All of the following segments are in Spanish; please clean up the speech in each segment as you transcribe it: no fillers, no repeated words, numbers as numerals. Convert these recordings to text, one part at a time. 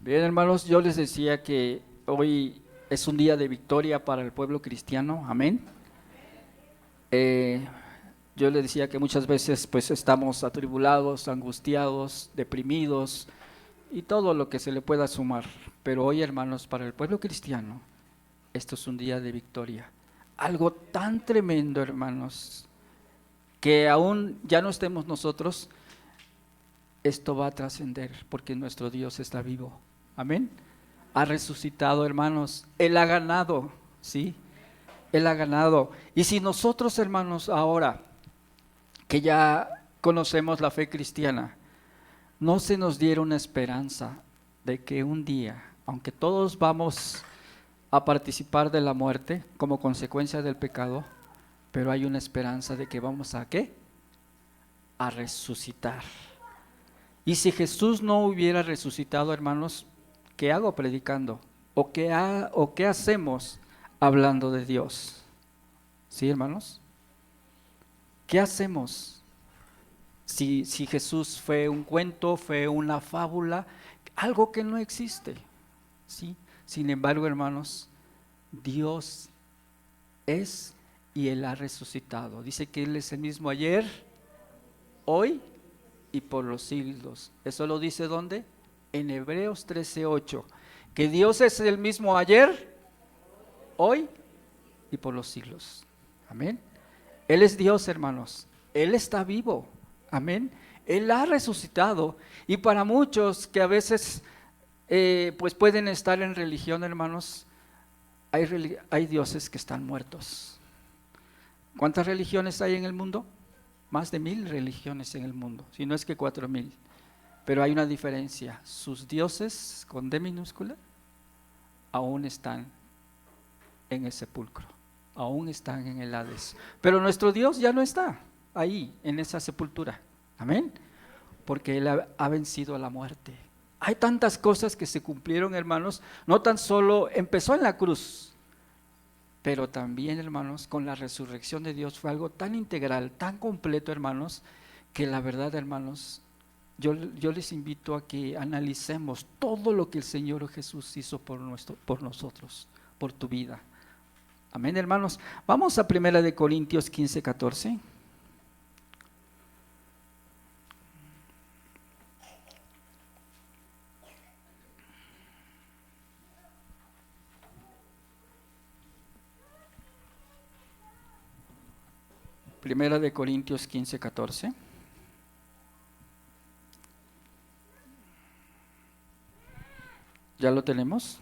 Bien, hermanos, yo les decía que hoy es un día de victoria para el pueblo cristiano, amén. Eh, yo les decía que muchas veces pues estamos atribulados, angustiados, deprimidos y todo lo que se le pueda sumar. Pero hoy, hermanos, para el pueblo cristiano, esto es un día de victoria. Algo tan tremendo, hermanos, que aún ya no estemos nosotros, esto va a trascender porque nuestro Dios está vivo. Amén. Ha resucitado, hermanos. Él ha ganado, ¿sí? Él ha ganado. Y si nosotros, hermanos, ahora que ya conocemos la fe cristiana, no se nos diera una esperanza de que un día, aunque todos vamos a participar de la muerte como consecuencia del pecado, pero hay una esperanza de que vamos a ¿qué? A resucitar. Y si Jesús no hubiera resucitado, hermanos, ¿qué hago predicando? ¿O qué hacemos hablando de Dios? ¿Sí, hermanos? ¿Qué hacemos si Jesús fue un cuento, fue una fábula, algo que no existe? ¿Sí? Sin embargo, hermanos, Dios es y Él ha resucitado. Dice que Él es el mismo ayer, hoy y por los siglos. ¿Eso lo dice dónde? En Hebreos 13:8. Que Dios es el mismo ayer, hoy y por los siglos. Amén. Él es Dios, hermanos. Él está vivo. Amén. Él ha resucitado. Y para muchos que a veces pues pueden estar en religión, hermanos, hay dioses que están muertos. ¿Cuántas religiones hay en el mundo? Más de 1000 religiones en el mundo, si no es que 4000. Pero hay una diferencia: sus dioses con D minúscula aún están en el sepulcro, aún están en el Hades. Pero nuestro Dios ya no está ahí en esa sepultura, amén, porque Él ha vencido a la muerte. Hay tantas cosas que se cumplieron, hermanos. No tan solo empezó en la cruz, pero también, hermanos, con la resurrección de Dios fue algo tan integral, tan completo, hermanos, que la verdad, hermanos, yo les invito a que analicemos todo lo que el Señor Jesús hizo por nosotros, por tu vida. Amén, hermanos. Vamos a 1 Corintios 15:14. Primera de Corintios 15:14. ¿Ya lo tenemos?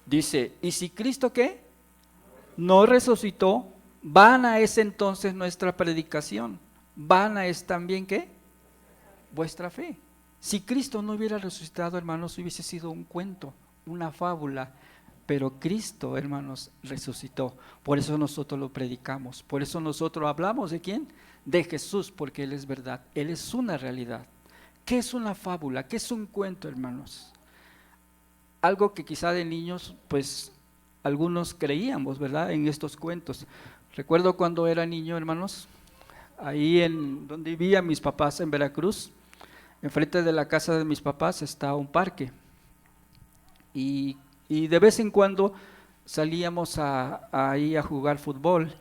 Dice, ¿y si Cristo qué? No resucitó, vana es entonces nuestra predicación, vana es también ¿qué? Vuestra fe. Si Cristo no hubiera resucitado, hermanos, hubiese sido un cuento, una fábula, pero Cristo, hermanos, resucitó. Por eso nosotros lo predicamos, por eso nosotros hablamos ¿de quién? De Jesús, porque Él es verdad, Él es una realidad. ¿Qué es una fábula? ¿Qué es un cuento, hermanos? Algo que quizá de niños, pues algunos creíamos, ¿verdad? En estos cuentos. Recuerdo cuando era niño, hermanos, ahí en donde vivían mis papás en Veracruz, enfrente de la casa de mis papás está un parque. Y de vez en cuando salíamos ahí a jugar fútbol.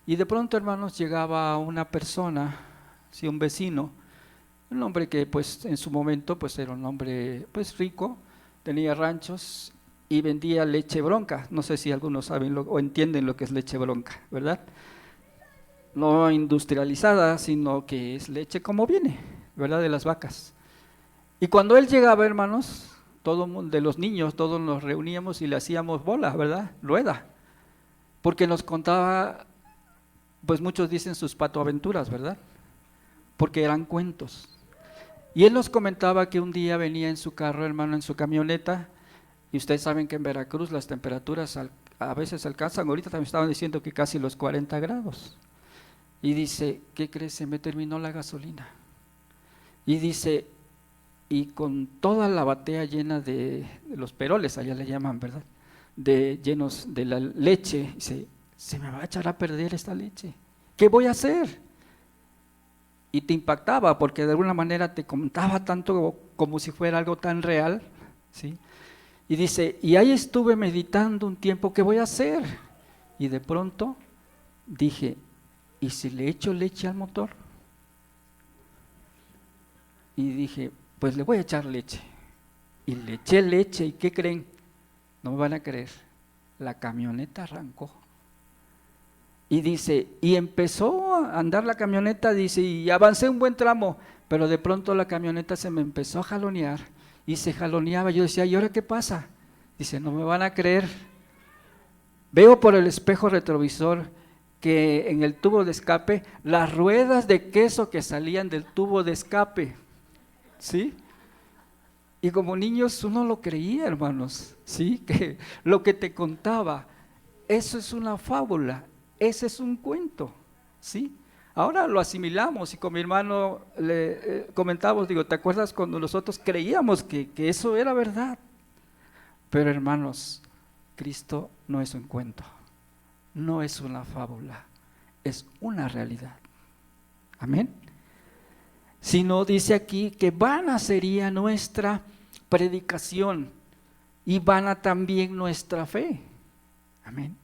Y de pronto, hermanos, llegaba una persona, sí, un vecino, un hombre que pues en su momento pues era un hombre pues rico, tenía ranchos y vendía leche bronca. No sé si algunos saben o entienden lo que es leche bronca, ¿verdad? No industrializada, sino que es leche como viene, ¿verdad? De las vacas. Y cuando él llegaba, hermanos, todo mundo, de los niños, todos nos reuníamos y le hacíamos bola, ¿verdad? Rueda. Porque nos contaba, pues muchos dicen sus patoaventuras, ¿verdad? Porque eran cuentos. Y él nos comentaba que un día venía en su carro, hermano, en su camioneta, y ustedes saben que en Veracruz las temperaturas a veces alcanzan, ahorita también estaban diciendo que casi los 40 grados. Y dice, ¿qué crees? Se me terminó la gasolina. Y dice, y con toda la batea llena de los peroles, allá le llaman, ¿verdad? Llenos de la leche, dice, se me va a echar a perder esta leche. ¿Qué voy a hacer? y te impactaba porque de alguna manera te contaba tanto como si fuera algo tan real, ¿sí? Y dice, y ahí estuve meditando un tiempo, ¿qué voy a hacer? Y de pronto dije, ¿y si le echo leche al motor? Y dije, pues le voy a echar leche. Y le eché leche, ¿y qué creen? No me van a creer, la camioneta arrancó. Y dice, y empezó a andar la camioneta, dice, y avancé un buen tramo, pero de pronto la camioneta se me empezó a jalonear, y se jaloneaba. Yo decía, ¿y ahora qué pasa? Dice, no me van a creer. Veo por el espejo retrovisor que en el tubo de escape, las ruedas de queso que salían del tubo de escape, ¿sí? Y como niños uno lo creía, hermanos, ¿sí? Que lo que te contaba, eso es una fábula, ese es un cuento, ¿sí? Ahora lo asimilamos y con mi hermano le comentábamos, digo, ¿te acuerdas cuando nosotros creíamos que eso era verdad? Pero hermanos, Cristo no es un cuento, no es una fábula, es una realidad. Amén. Sino dice aquí que vana sería nuestra predicación y vana también nuestra fe. Amén.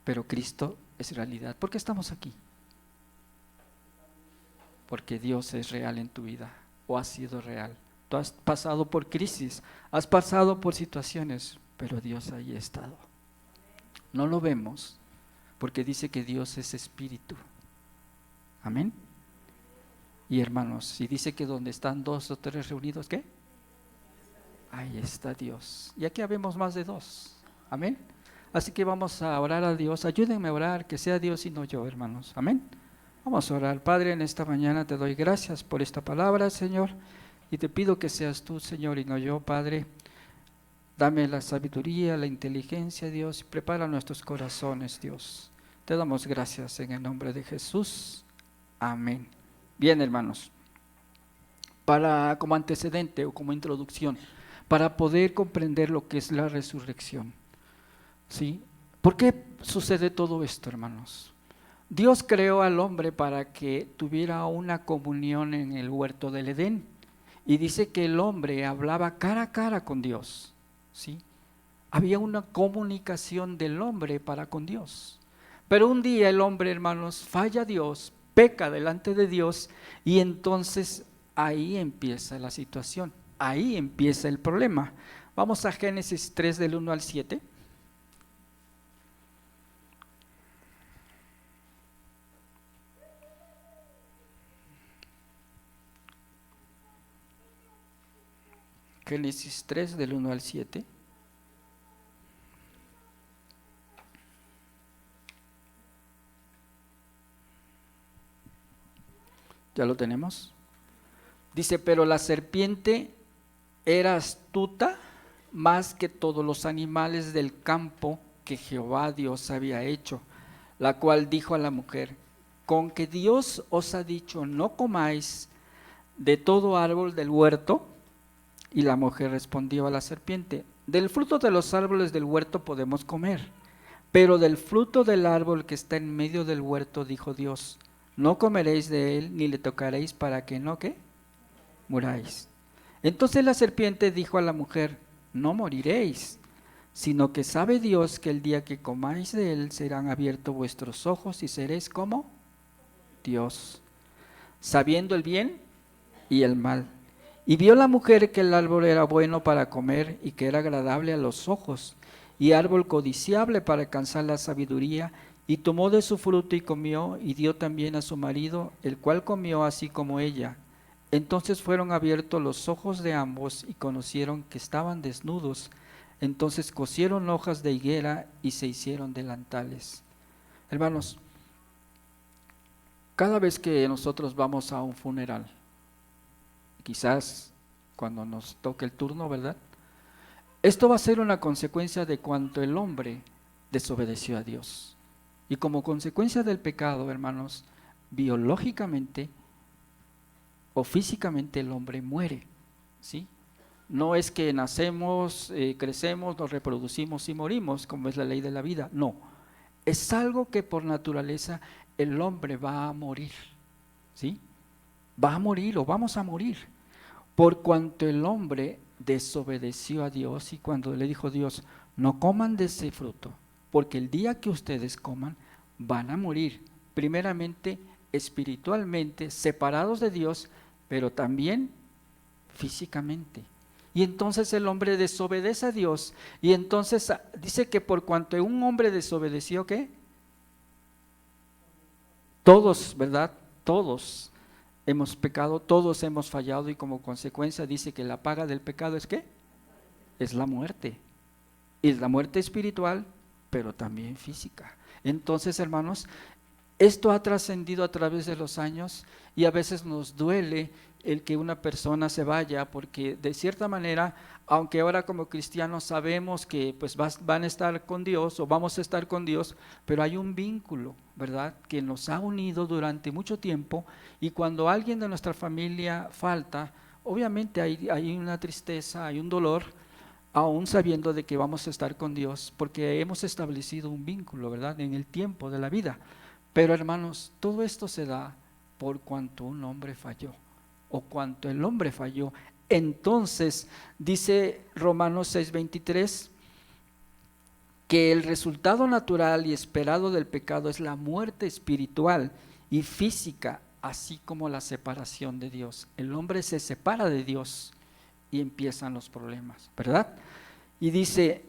Pero Cristo es realidad. ¿Por qué estamos aquí? Porque Dios es real en tu vida o ha sido real. Tú has pasado por crisis, has pasado por situaciones, pero Dios ahí ha estado. No lo vemos porque dice que Dios es espíritu. Amén. Y hermanos, si dice que donde están 2 o 3 reunidos, ¿qué? Ahí está Dios. Y aquí habemos más de 2. Amén. Así que vamos a orar a Dios. Ayúdenme a orar, que sea Dios y no yo, hermanos. Amén. Vamos a orar. Padre, en esta mañana te doy gracias por esta palabra, Señor. Y te pido que seas tú, Señor, y no yo, Padre. Dame la sabiduría, la inteligencia, Dios, y prepara nuestros corazones, Dios. Te damos gracias en el nombre de Jesús. Amén. Bien, hermanos, como antecedente o como introducción, para poder comprender lo que es la resurrección, ¿sí? ¿Por qué sucede todo esto, hermanos? Dios creó al hombre para que tuviera una comunión en el huerto del Edén, y dice que el hombre hablaba cara a cara con Dios, ¿sí? Había una comunicación del hombre para con Dios. Pero un día el hombre, hermanos, falla a Dios, peca delante de Dios, y entonces ahí empieza la situación, ahí empieza el problema. Vamos a Génesis 3 del 1 al 7. Génesis 3 del 1 al 7. ¿Ya lo tenemos? Dice, pero la serpiente era astuta más que todos los animales del campo que Jehová Dios había hecho, la cual dijo a la mujer, con que Dios os ha dicho, no comáis de todo árbol del huerto. Y la mujer respondió a la serpiente, del fruto de los árboles del huerto podemos comer, pero del fruto del árbol que está en medio del huerto, dijo Dios, no comeréis de él, ni le tocaréis para que no, ¿qué? Muráis. Entonces la serpiente dijo a la mujer, no moriréis, sino que sabe Dios que el día que comáis de él serán abiertos vuestros ojos y seréis como Dios, sabiendo el bien y el mal. Y vio la mujer que el árbol era bueno para comer y que era agradable a los ojos, y árbol codiciable para alcanzar la sabiduría, y tomó de su fruto y comió, y dio también a su marido, el cual comió así como ella. Entonces fueron abiertos los ojos de ambos y conocieron que estaban desnudos. Entonces cosieron hojas de higuera y se hicieron delantales. Hermanos, cada vez que nosotros vamos a un funeral, quizás cuando nos toque el turno, ¿verdad? Esto va a ser una consecuencia de cuanto el hombre desobedeció a Dios. Y como consecuencia del pecado, hermanos, biológicamente o físicamente el hombre muere, ¿sí? No es que nacemos, crecemos, nos reproducimos y morimos, como es la ley de la vida, no. Es algo que por naturaleza el hombre va a morir, ¿sí? va a morir o vamos a morir, por cuanto el hombre desobedeció a Dios. Y cuando le dijo Dios, no coman de ese fruto, porque el día que ustedes coman, van a morir, primeramente espiritualmente, separados de Dios, pero también físicamente. Y entonces el hombre desobedece a Dios, y entonces dice que por cuanto un hombre desobedeció, ¿qué? Todos, ¿verdad? Todos hemos pecado, todos hemos fallado, y como consecuencia dice que la paga del pecado es ¿qué? Es la muerte. Y la muerte espiritual, pero también física. Entonces, hermanos, esto ha trascendido a través de los años, y a veces nos duele el que una persona se vaya, porque de cierta manera, aunque ahora como cristianos sabemos que pues van a estar con Dios o vamos a estar con Dios, pero hay un vínculo, ¿verdad?, que nos ha unido durante mucho tiempo, y cuando alguien de nuestra familia falta, obviamente hay una tristeza, hay un dolor, aún sabiendo de que vamos a estar con Dios, porque hemos establecido un vínculo, ¿verdad?, en el tiempo de la vida. Pero hermanos, todo esto se da por cuanto un hombre falló, o cuanto el hombre falló. Entonces, dice Romanos 6:23, que el resultado natural y esperado del pecado es la muerte espiritual y física, así como la separación de Dios. El hombre se separa de Dios y empiezan los problemas, ¿verdad? Y dice,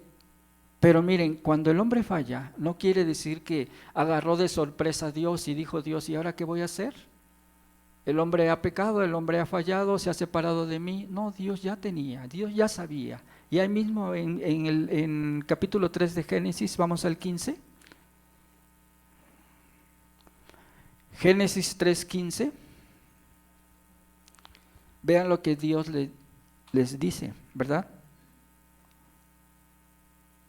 pero miren, cuando el hombre falla, no quiere decir que agarró de sorpresa a Dios y dijo Dios, ¿y ahora qué voy a hacer? El hombre ha pecado, el hombre ha fallado, se ha separado de mí. No, Dios ya tenía, Dios ya sabía. Y ahí mismo en capítulo 3 de Génesis, vamos al 15. Génesis 3:15. Vean lo que Dios les dice, ¿verdad?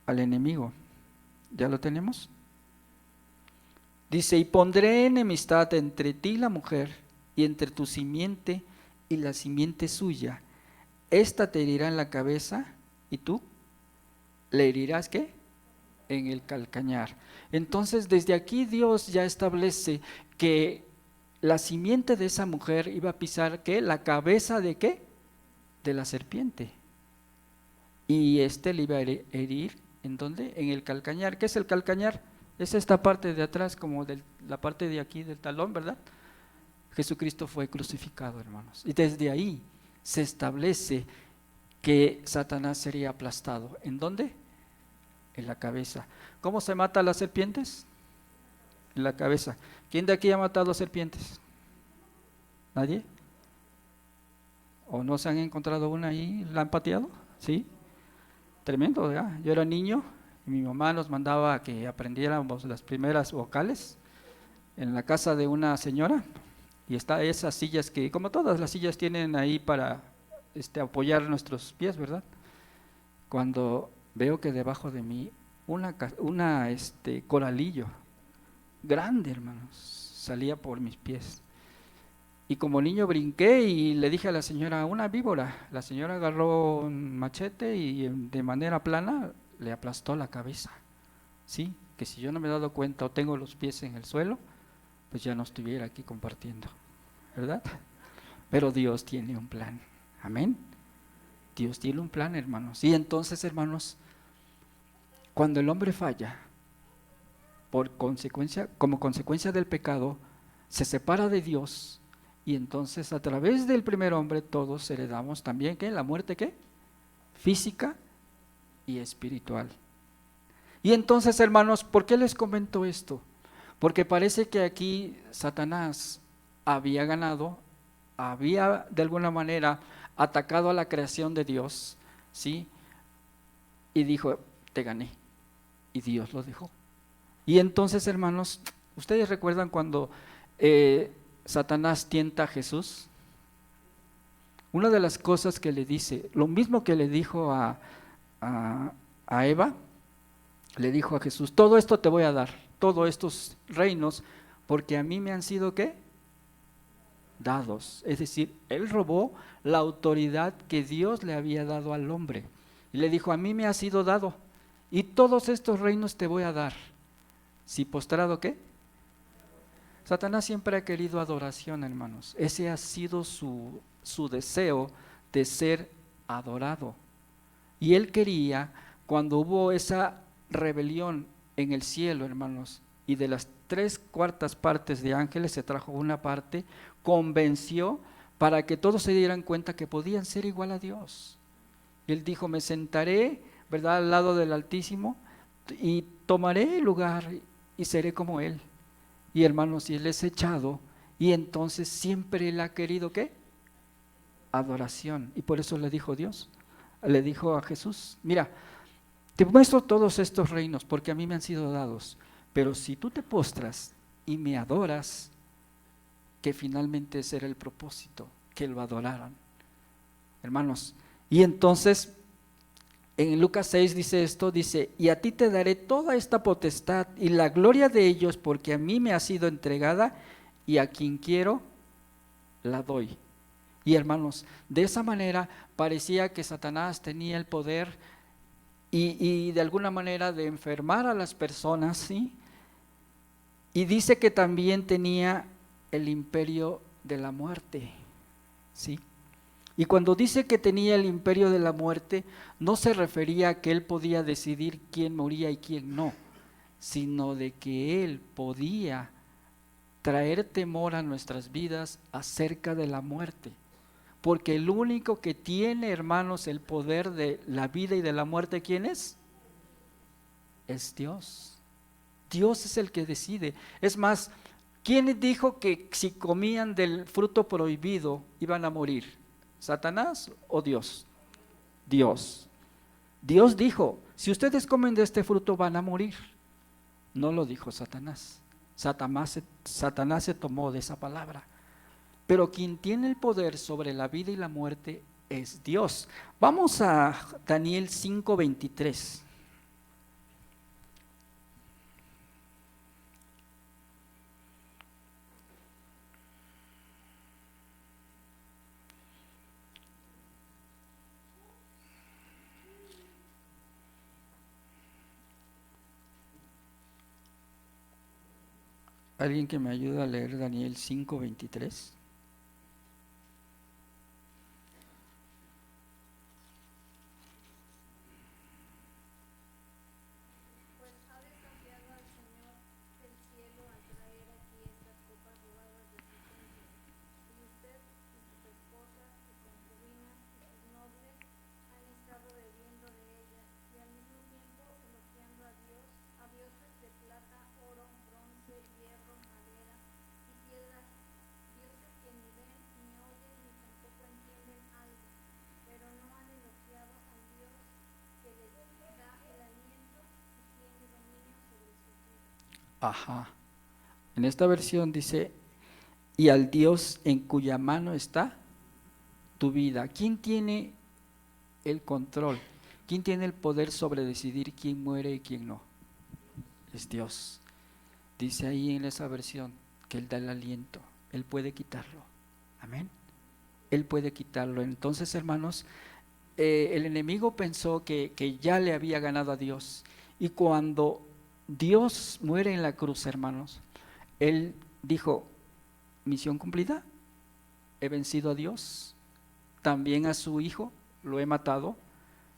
Al enemigo. ¿Ya lo tenemos? Dice, y pondré enemistad entre ti y la mujer, y entre tu simiente y la simiente suya. Esta te herirá en la cabeza, y tú le herirás, ¿qué? En el calcañar. Entonces, desde aquí Dios ya establece que la simiente de esa mujer iba a pisar, ¿qué? La cabeza de ¿qué? De la serpiente. Y le iba a herir, ¿en dónde? En el calcañar. ¿Qué es el calcañar? Es esta parte de atrás, como la parte de aquí del talón, ¿verdad? Jesucristo fue crucificado, hermanos. Y desde ahí se establece que Satanás sería aplastado. ¿En dónde? En la cabeza. ¿Cómo se mata a las serpientes? En la cabeza. ¿Quién de aquí ha matado a serpientes? ¿Nadie? ¿O no se han encontrado una ahí? ¿La han pateado? ¿Sí? Tremendo, ¿verdad? Yo era niño y mi mamá nos mandaba a que aprendiéramos las primeras vocales en la casa de una señora, y está esas sillas que, como todas las sillas, tienen ahí para apoyar nuestros pies, ¿verdad? Cuando veo que debajo de mí una coralillo grande, hermanos, salía por mis pies. Y como niño brinqué y le dije a la señora, una víbora. La señora agarró un machete y de manera plana le aplastó la cabeza. Sí, que si yo no me he dado cuenta o tengo los pies en el suelo, pues ya no estuviera aquí compartiendo, ¿verdad? Pero Dios tiene un plan, amén. Dios tiene un plan, hermanos. Y entonces, hermanos, cuando el hombre falla, como consecuencia del pecado, se separa de Dios. Y entonces a través del primer hombre todos heredamos también, ¿qué? La muerte, ¿qué? Física y espiritual. Y entonces, hermanos, ¿por qué les comento esto? Porque parece que aquí Satanás había ganado, había de alguna manera atacado a la creación de Dios, ¿sí? Y dijo, te gané. Y Dios lo dejó. Y entonces, hermanos, ¿ustedes recuerdan cuando Satanás tienta a Jesús? Una de las cosas que le dice, lo mismo que le dijo a Eva, le dijo a Jesús, todo esto te voy a dar, todos estos reinos, porque a mí me han sido, ¿qué? Dados. Es decir, él robó la autoridad que Dios le había dado al hombre. Y le dijo, a mí me ha sido dado, y todos estos reinos te voy a dar. Si postrado, ¿qué? Satanás siempre ha querido adoración, hermanos. Ese ha sido su deseo de ser adorado. Y él quería, cuando hubo esa rebelión en el cielo, hermanos, y de las 3/4 de ángeles se trajo una parte, convenció para que todos se dieran cuenta que podían ser igual a Dios. Él dijo, me sentaré, ¿verdad?, al lado del Altísimo y tomaré el lugar y seré como Él. Y hermanos, y Él es echado, y entonces siempre Él ha querido, ¿qué? Adoración. Y por eso le dijo Dios, le dijo a Jesús, mira, te muestro todos estos reinos porque a mí me han sido dados, pero si tú te postras y me adoras, que finalmente ese era el propósito, que lo adoraran, hermanos. Y entonces en Lucas 6 dice esto, dice, y a ti te daré toda esta potestad y la gloria de ellos, porque a mí me ha sido entregada y a quien quiero la doy. Y hermanos, de esa manera parecía que Satanás tenía el poder y de alguna manera de enfermar a las personas, ¿sí? Y dice que también tenía el imperio de la muerte, ¿sí? Y cuando dice que tenía el imperio de la muerte, no se refería a que él podía decidir quién moría y quién no, sino de que él podía traer temor a nuestras vidas acerca de la muerte. Porque el único que tiene, hermanos, el poder de la vida y de la muerte, ¿quién es? Es Dios. Dios es el que decide. Es más, ¿quién dijo que si comían del fruto prohibido iban a morir? ¿Satanás o Dios? Dios. Dios dijo, si ustedes comen de este fruto van a morir. No lo dijo Satanás. Satanás se tomó de esa palabra. Pero quien tiene el poder sobre la vida y la muerte es Dios. Vamos a Daniel 5:23. ¿Alguien que me ayude a leer Daniel 5:23? Pues ha desafiado al Señor del cielo a traer aquí estas copas robadas de su templo. Y usted y sus esposas, sus concubinas y sus nobles han estado bebiendo de ellas y al mismo tiempo elogiando a Dios, a dioses de plata, oro, bronce, hierro, madera y piedras, dioses que ni ven, ni oyen, ni tampoco entienden algo, pero no han elogiado al Dios que les da el aliento y tiene dominio sobre sus vidas. Ajá. En esta versión dice, y al Dios en cuya mano está tu vida. ¿Quién tiene el control? ¿Quién tiene el poder sobre decidir quién muere y quién no? Es Dios. Dice ahí en esa versión que Él da el aliento. Él puede quitarlo. Amén. Él puede quitarlo. Entonces, hermanos, el enemigo pensó que ya le había ganado a Dios. Y cuando Dios muere en la cruz, hermanos, Él dijo, misión cumplida, he vencido a Dios, también a su hijo lo he matado,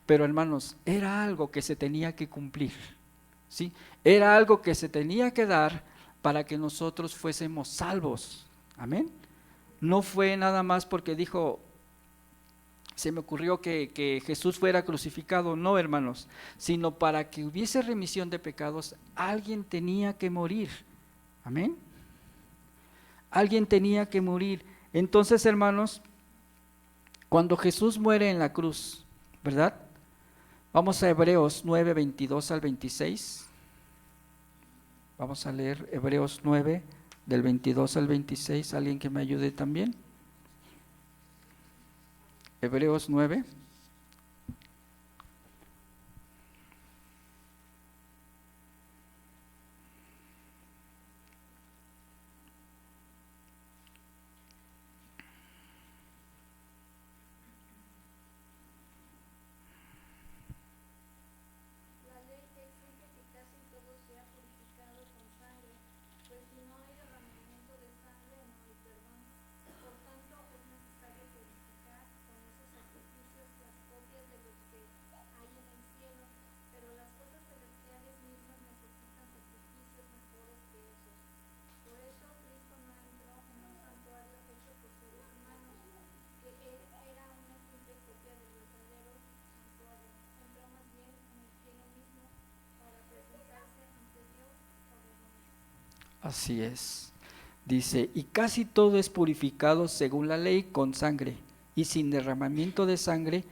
pero hermanos, era algo que se tenía que cumplir, ¿sí? Era algo que se tenía que dar para que nosotros fuésemos salvos, amén. No fue nada más porque dijo, se me ocurrió que Jesús fuera crucificado, no, hermanos, sino para que hubiese remisión de pecados, alguien tenía que morir, amén. Alguien tenía que morir. Entonces, hermanos, cuando Jesús muere en la cruz, ¿verdad? Vamos a Hebreos 9, 22 al 26. Vamos a leer Hebreos 9, del 22 al 26. ¿Alguien que me ayude también? Hebreos 9. La ley exige que casi todo sea purificado con sangre, pues si no hay derramamiento Así es. Dice, y casi todo es purificado según la ley con sangre, y sin derramamiento de sangre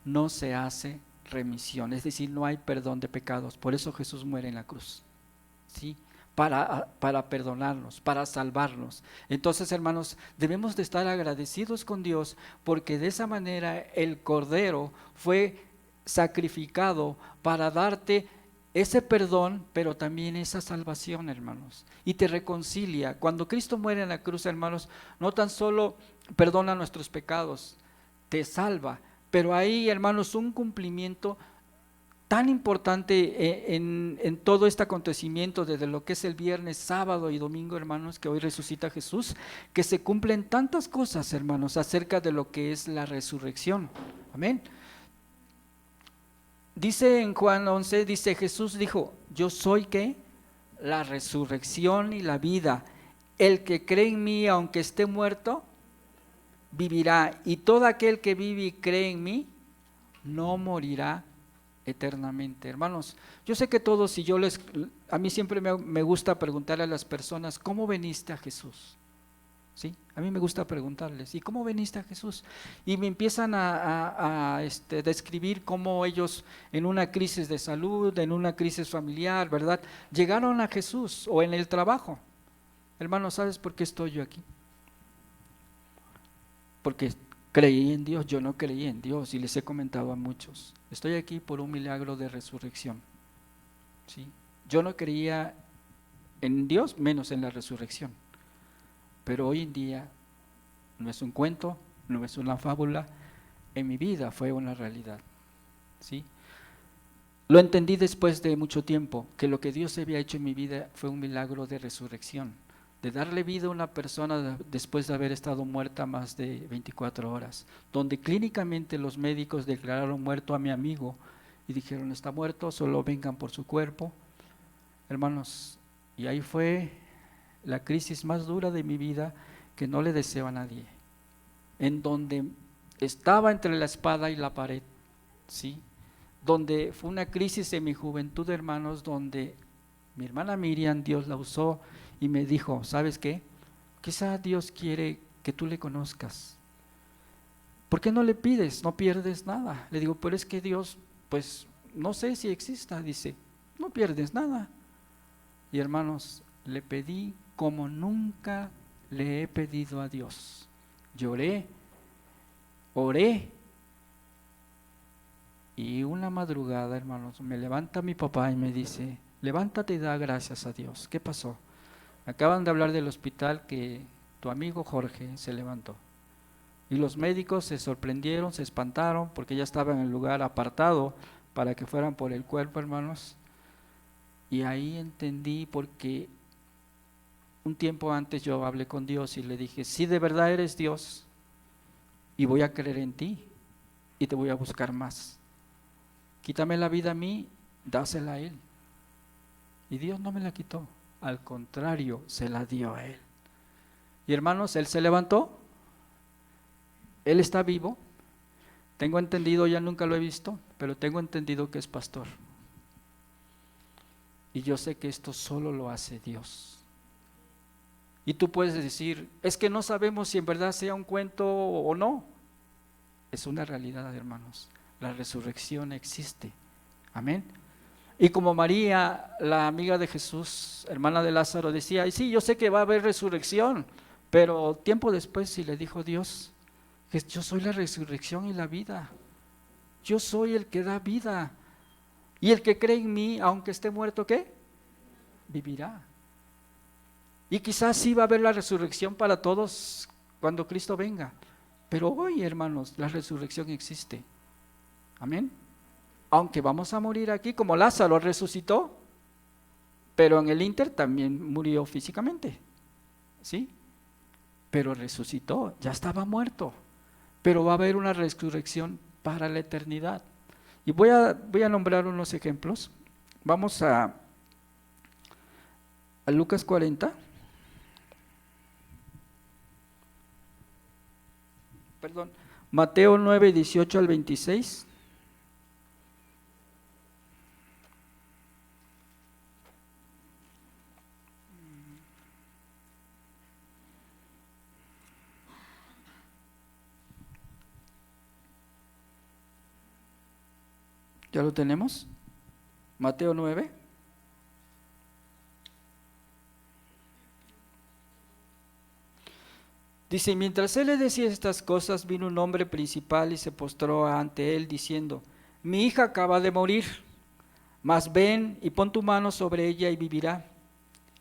no se hace remisión, es decir, no hay perdón de pecados. Por eso Jesús muere en la cruz, ¿sí? Para perdonarnos, para salvarnos. Entonces, hermanos, debemos de estar agradecidos con Dios, porque de esa manera el Cordero fue sacrificado para darte ese perdón, pero también esa salvación, hermanos, y te reconcilia. Cuando Cristo muere en la cruz, hermanos, no tan solo perdona nuestros pecados, te salva, pero hay, hermanos, un cumplimiento tan importante en todo este acontecimiento, desde lo que es el viernes, sábado y domingo, hermanos, que hoy resucita Jesús, que se cumplen tantas cosas, hermanos, acerca de lo que es la resurrección. Amén. Dice en Juan 11, dice, Jesús dijo, yo soy ¿qué? La resurrección y la vida. El que cree en mí, aunque esté muerto, vivirá. Y todo aquel que vive y cree en mí, no morirá eternamente. Hermanos, yo sé que todos, a mí siempre me gusta preguntar a las personas, ¿cómo veniste a Jesús? ¿Sí? A mí me gusta preguntarles, ¿y cómo veniste a Jesús? Y me empiezan a describir cómo ellos en una crisis de salud, en una crisis familiar, ¿verdad? Llegaron a Jesús, o en el trabajo. Hermanos, ¿sabes por qué estoy yo aquí? Porque creí en Dios. Yo no creí en Dios, y les he comentado a muchos. Estoy aquí por un milagro de resurrección, ¿sí? Yo no creía en Dios, menos en la resurrección. Pero hoy en día no es un cuento, no es una fábula, en mi vida fue una realidad, ¿sí? Lo entendí después de mucho tiempo, que lo que Dios había hecho en mi vida fue un milagro de resurrección, de darle vida a una persona después de haber estado muerta más de 24 horas, donde clínicamente los médicos declararon muerto a mi amigo y dijeron, está muerto, solo vengan por su cuerpo. Hermanos, y ahí fue la crisis más dura de mi vida, que no le deseo a nadie, en donde estaba entre la espada y la pared, ¿sí? Donde fue una crisis en mi juventud, hermanos, donde mi hermana Miriam, Dios la usó y me dijo, ¿sabes qué? Quizá Dios quiere que tú le conozcas. ¿Por qué no le pides? No pierdes nada. Le digo, pero es que Dios, pues no sé si exista. Dice, no pierdes nada. Y hermanos, le pedí como nunca le he pedido a Dios. Lloré, oré, y una madrugada, hermanos, me levanta mi papá y me dice, levántate y da gracias a Dios. ¿Qué pasó? Acaban de hablar del hospital que tu amigo Jorge se levantó. Y los médicos se sorprendieron, se espantaron, porque ya estaba en el lugar apartado para que fueran por el cuerpo, hermanos. Y ahí entendí, porque un tiempo antes yo hablé con Dios y le dije, si de verdad eres Dios, y voy a creer en ti, y te voy a buscar más. Quítame la vida a mí, dásela a Él. Y Dios no me la quitó, al contrario, se la dio a Él. Y hermanos, Él se levantó, Él está vivo. Tengo entendido, ya nunca lo he visto, pero tengo entendido que es pastor. Y yo sé que esto solo lo hace Dios. Y tú puedes decir, es que no sabemos si en verdad sea un cuento o no. Es una realidad, hermanos. La resurrección existe. Amén. Y como María, la amiga de Jesús, hermana de Lázaro, decía, y sí, yo sé que va a haber resurrección, pero tiempo después sí le dijo Dios, que yo soy la resurrección y la vida. Yo soy el que da vida. Y el que cree en mí, aunque esté muerto, ¿qué? Vivirá. Y quizás sí va a haber la resurrección para todos cuando Cristo venga. Pero hoy, hermanos, la resurrección existe. Amén. Aunque vamos a morir aquí, como Lázaro resucitó, pero en el ínter también murió físicamente, ¿sí? Pero resucitó, ya estaba muerto, pero va a haber una resurrección para la eternidad. Y voy a nombrar unos ejemplos. Vamos a Lucas 40. Perdón, Mateo 9, 18 al 26. ¿Ya lo tenemos? Mateo 9. Dice, mientras él le decía estas cosas, vino un hombre principal y se postró ante él, diciendo, mi hija acaba de morir, mas ven y pon tu mano sobre ella y vivirá.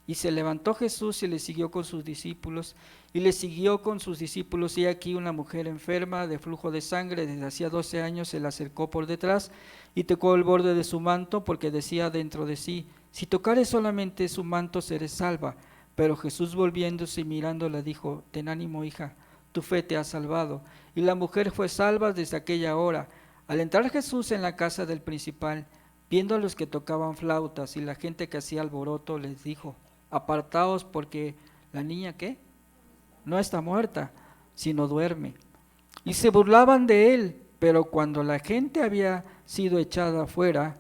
Y se levantó Jesús y le siguió con sus discípulos, y le siguió con sus discípulos, y aquí una mujer enferma de flujo de sangre desde hacía 12 años se le acercó por detrás y tocó el borde de su manto, porque decía dentro de sí, si tocare solamente su manto seré salva. Pero Jesús volviéndose y mirándola dijo, ten ánimo, hija, tu fe te ha salvado. Y la mujer fue salva desde aquella hora. Al entrar Jesús en la casa del principal, viendo a los que tocaban flautas y la gente que hacía alboroto, les dijo, apartaos porque la niña, ¿qué? No está muerta, sino duerme. Y se burlaban de él, pero cuando la gente había sido echada afuera,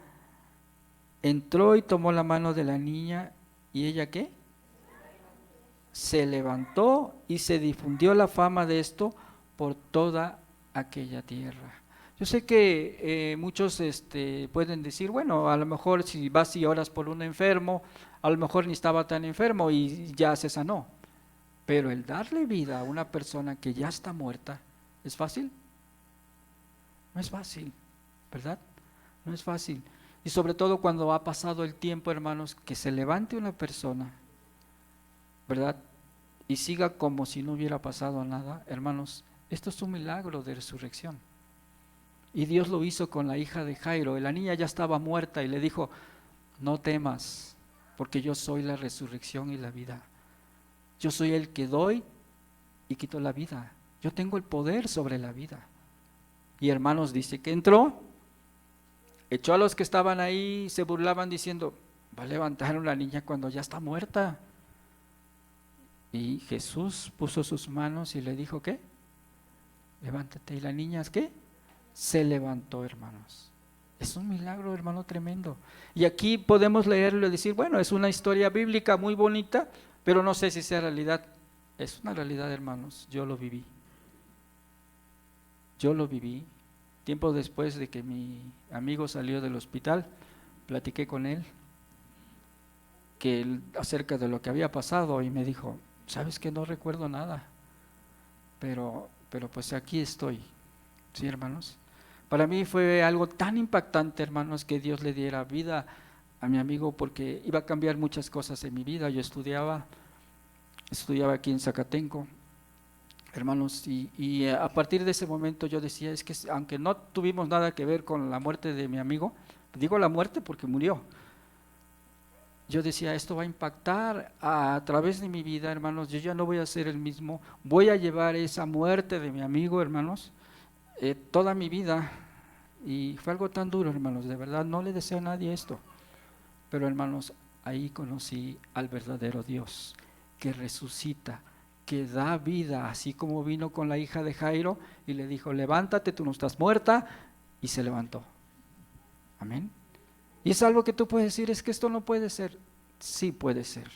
entró y tomó la mano de la niña, ¿y ella qué? Se levantó y se difundió la fama de esto por toda aquella tierra. Yo sé que muchos pueden decir, bueno, a lo mejor si vas y oras por un enfermo, a lo mejor ni estaba tan enfermo y ya se sanó. Pero el darle vida a una persona que ya está muerta, ¿es fácil? No es fácil, ¿verdad? No es fácil. Y sobre todo cuando ha pasado el tiempo, hermanos, que se levante una persona, ¿verdad? Y siga como si no hubiera pasado nada, hermanos, esto es un milagro de resurrección. Y Dios lo hizo con la hija de Jairo. La niña ya estaba muerta y le dijo, no temas, porque yo soy la resurrección y la vida. Yo soy el que doy y quito la vida. Yo tengo el poder sobre la vida. Y hermanos, dice que entró, echó a los que estaban ahí, se burlaban diciendo, va a levantar a una niña cuando ya está muerta. Y Jesús puso sus manos y le dijo, ¿qué? Levántate. ¿Y la niña qué? Se levantó, hermanos. Es un milagro, hermano, tremendo. Y aquí podemos leerlo y decir, bueno, es una historia bíblica muy bonita, pero no sé si sea realidad. Es una realidad, hermanos, yo lo viví. Yo lo viví. Tiempo después de que mi amigo salió del hospital, platiqué con él acerca de lo que había pasado y me dijo, sabes que no recuerdo nada, pero pues aquí estoy. ¿Sí, hermanos? Para mí fue algo tan impactante, hermanos, que Dios le diera vida a mi amigo, porque iba a cambiar muchas cosas en mi vida. Yo estudiaba aquí en Zacatenco, hermanos, y a partir de ese momento yo decía, es que aunque no tuvimos nada que ver con la muerte de mi amigo, digo la muerte porque murió, yo decía, esto va a impactar a través de mi vida, hermanos, yo ya no voy a ser el mismo, voy a llevar esa muerte de mi amigo, hermanos, toda mi vida. Y fue algo tan duro, hermanos, de verdad, no le deseo a nadie esto, pero hermanos, ahí conocí al verdadero Dios, que resucita, que da vida, así como vino con la hija de Jairo y le dijo, levántate, tú no estás muerta, y se levantó. Amén. Y es algo que tú puedes decir, es que esto no puede ser. Sí puede ser.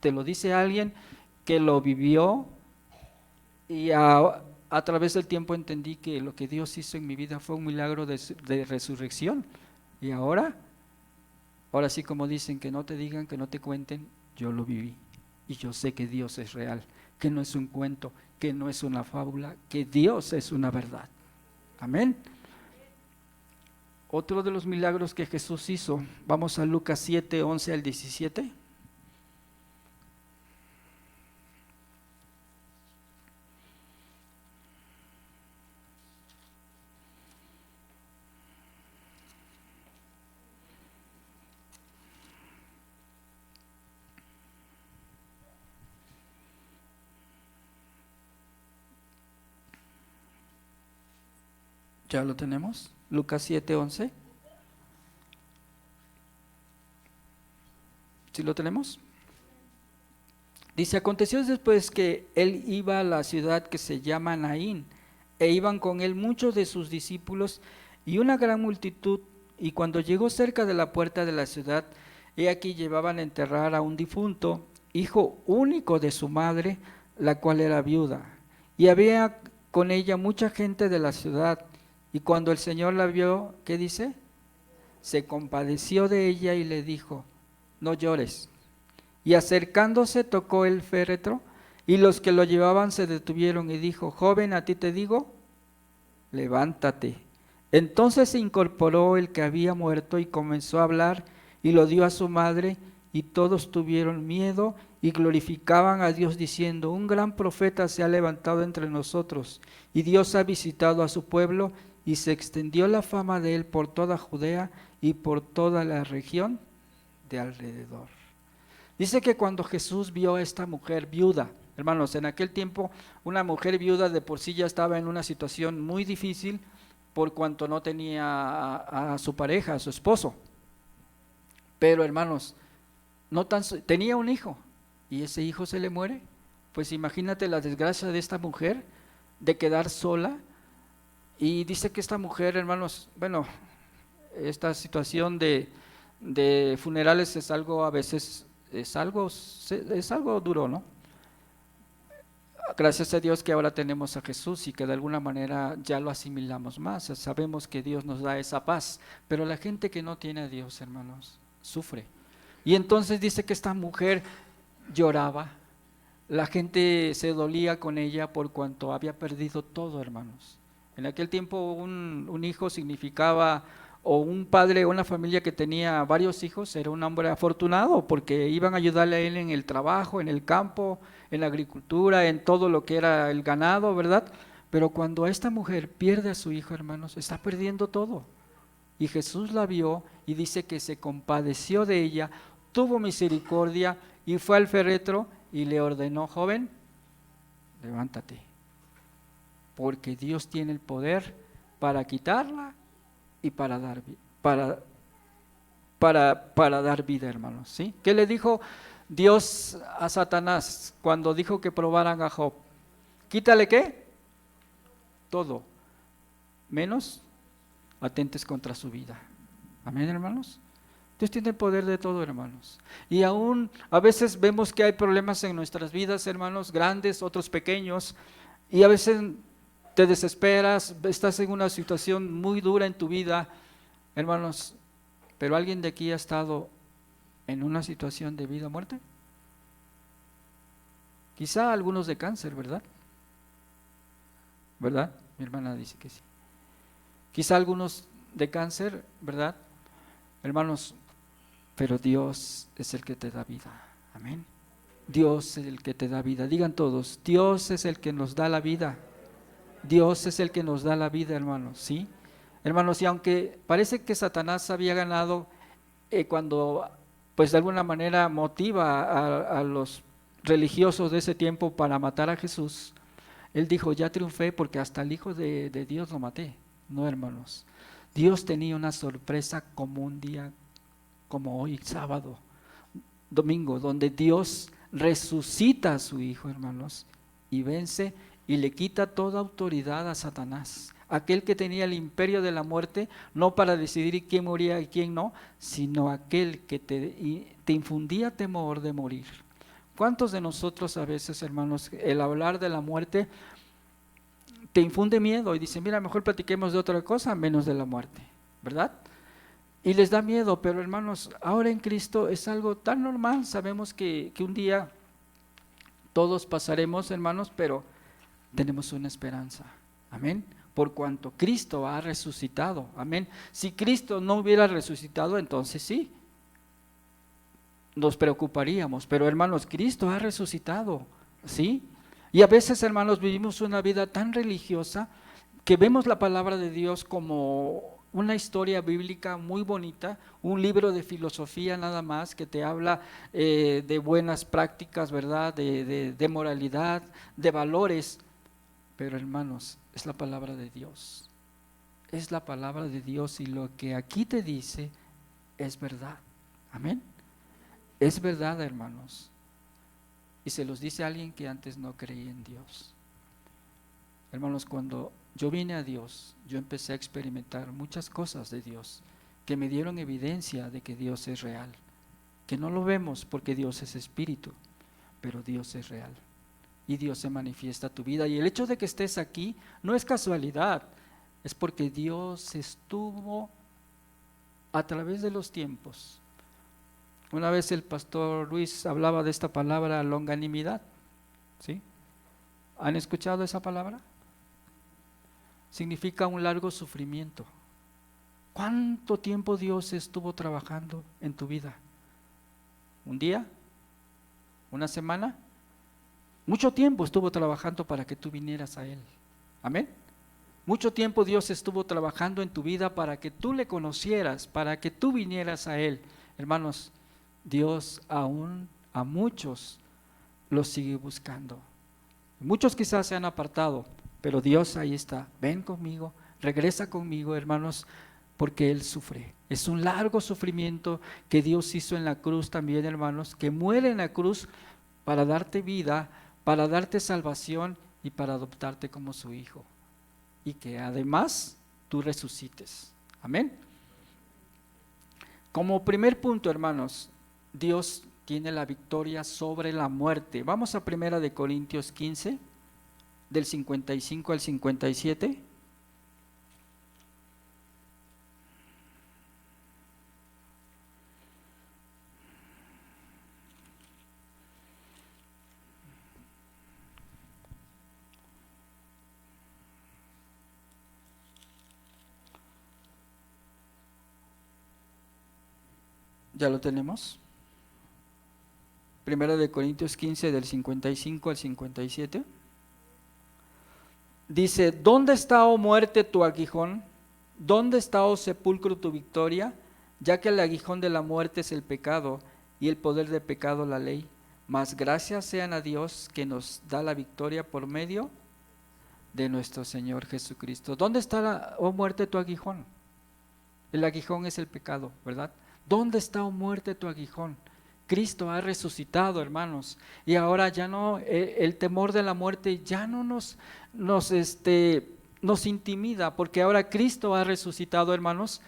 Te lo dice alguien que lo vivió y a través del tiempo entendí que lo que Dios hizo en mi vida fue un milagro de resurrección. Y ahora sí, como dicen, que no te digan, que no te cuenten, yo lo viví. Y yo sé que Dios es real, que no es un cuento, que no es una fábula, que Dios es una verdad. Amén. Otro de los milagros que Jesús hizo, vamos a Lucas 7, 11 al 17. ¿Ya lo tenemos? Lucas 7, 11. ¿Sí lo tenemos? Dice, aconteció después que él iba a la ciudad que se llama Naín, e iban con él muchos de sus discípulos y una gran multitud, y cuando llegó cerca de la puerta de la ciudad, he aquí llevaban a enterrar a un difunto, hijo único de su madre, la cual era viuda, y había con ella mucha gente de la ciudad, y cuando el Señor la vio, ¿qué dice? se compadeció de ella y le dijo: no llores. Y acercándose tocó el féretro, y los que lo llevaban se detuvieron, y dijo: joven, a ti te digo, levántate. Entonces se incorporó el que había muerto y comenzó a hablar, y lo dio a su madre, y todos tuvieron miedo y glorificaban a Dios diciendo: un gran profeta se ha levantado entre nosotros, y Dios ha visitado a su pueblo, y se extendió la fama de él por toda Judea y por toda la región de alrededor. Dice que cuando Jesús vio a esta mujer viuda, hermanos, en aquel tiempo una mujer viuda de por sí ya estaba en una situación muy difícil por cuanto no tenía a su pareja, a su esposo. Pero hermanos, tenía un hijo y ese hijo se le muere. Pues imagínate la desgracia de esta mujer de quedar sola. Y dice que esta mujer, hermanos, bueno, esta situación de funerales es algo a veces, es algo duro, ¿no? Gracias a Dios que ahora tenemos a Jesús y que de alguna manera ya lo asimilamos más, sabemos que Dios nos da esa paz, pero la gente que no tiene a Dios, hermanos, sufre. Y entonces dice que esta mujer lloraba, la gente se dolía con ella por cuanto había perdido todo, hermanos. En aquel tiempo un hijo significaba, o un padre o una familia que tenía varios hijos, era un hombre afortunado porque iban a ayudarle a él en el trabajo, en el campo, en la agricultura, en todo lo que era el ganado, ¿verdad? Pero cuando esta mujer pierde a su hijo, hermanos, está perdiendo todo. Y Jesús la vio y dice que se compadeció de ella, tuvo misericordia y fue al féretro y le ordenó: joven, levántate, porque Dios tiene el poder para quitarla y para dar vida, hermanos, ¿sí? ¿Qué le dijo Dios a Satanás cuando dijo que probaran a Job? Quítale, ¿qué? Todo, menos atentes contra su vida. Amén, hermanos. Dios tiene el poder de todo, hermanos. Y aún a veces vemos que hay problemas en nuestras vidas, hermanos, grandes, otros pequeños, y a veces te desesperas, estás en una situación muy dura en tu vida, hermanos, pero ¿alguien de aquí ha estado en una situación de vida o muerte? Quizá algunos de cáncer, ¿verdad? ¿Verdad? Mi hermana dice que sí. Quizá algunos de cáncer, ¿verdad? Hermanos, pero Dios es el que te da vida. Amén. Dios es el que te da vida. Digan todos: Dios es el que nos da la vida. Dios es el que nos da la vida, hermanos, ¿sí? Hermanos, y aunque parece que Satanás había ganado cuando, pues de alguna manera motiva a los religiosos de ese tiempo para matar a Jesús, él dijo: ya triunfé porque hasta el Hijo de Dios lo maté. No, hermanos, Dios tenía una sorpresa como un día, como hoy, sábado, domingo, donde Dios resucita a su Hijo, hermanos, y vence y le quita toda autoridad a Satanás, aquel que tenía el imperio de la muerte, no para decidir quién moría y quién no, sino aquel que te infundía temor de morir. ¿Cuántos de nosotros a veces, hermanos, el hablar de la muerte te infunde miedo y dicen: mira, mejor platiquemos de otra cosa menos de la muerte, ¿verdad? Y les da miedo, pero hermanos, ahora en Cristo es algo tan normal. Sabemos que un día todos pasaremos, hermanos, pero tenemos una esperanza, amén, por cuanto Cristo ha resucitado, amén. Si Cristo no hubiera resucitado, entonces sí, nos preocuparíamos, pero hermanos, Cristo ha resucitado, ¿sí? Y a veces, hermanos, vivimos una vida tan religiosa que vemos la palabra de Dios como una historia bíblica muy bonita, un libro de filosofía nada más que te habla de buenas prácticas, ¿verdad? De moralidad, de valores. Pero hermanos, es la palabra de Dios. Es la palabra de Dios y lo que aquí te dice es verdad. Amén. Es verdad, hermanos. Y se los dice a alguien que antes no creía en Dios. Hermanos, cuando yo vine a Dios, yo empecé a experimentar muchas cosas de Dios que me dieron evidencia de que Dios es real. Que no lo vemos porque Dios es espíritu, pero Dios es real. Y Dios se manifiesta a tu vida. Y el hecho de que estés aquí no es casualidad, es porque Dios estuvo a través de los tiempos. Una vez el pastor Luis hablaba de esta palabra longanimidad, ¿sí? ¿Han escuchado esa palabra? Significa un largo sufrimiento. ¿Cuánto tiempo Dios estuvo trabajando en tu vida? ¿Un día? ¿Una semana? Mucho tiempo estuvo trabajando para que tú vinieras a Él. Amén. Mucho tiempo Dios estuvo trabajando en tu vida para que tú le conocieras, para que tú vinieras a Él. Hermanos, Dios aún a muchos los sigue buscando. Muchos quizás se han apartado, pero Dios ahí está. Ven conmigo, regresa conmigo, hermanos, porque Él sufre. Es un largo sufrimiento que Dios hizo en la cruz también, hermanos, que muere en la cruz para darte vida, para darte salvación y para adoptarte como su hijo. Y que además tú resucites. Amén. Como primer punto, hermanos, Dios tiene la victoria sobre la muerte. Vamos a 1 Corintios 15, del 55 al 57. ¿Ya lo tenemos? 1 Corintios 15 del 55 al 57. Dice, ¿dónde está, oh muerte, tu aguijón? ¿Dónde está, oh sepulcro, tu victoria? Ya que el aguijón de la muerte es el pecado y el poder del pecado la ley. Mas gracias sean a Dios que nos da la victoria por medio de nuestro Señor Jesucristo. ¿Dónde está, oh muerte, tu aguijón? El aguijón es el pecado, ¿verdad? ¿Dónde está, oh muerte, tu aguijón? Cristo ha resucitado, hermanos, y ahora ya no, el temor de la muerte ya no nos intimida, porque ahora Cristo ha resucitado, hermanos,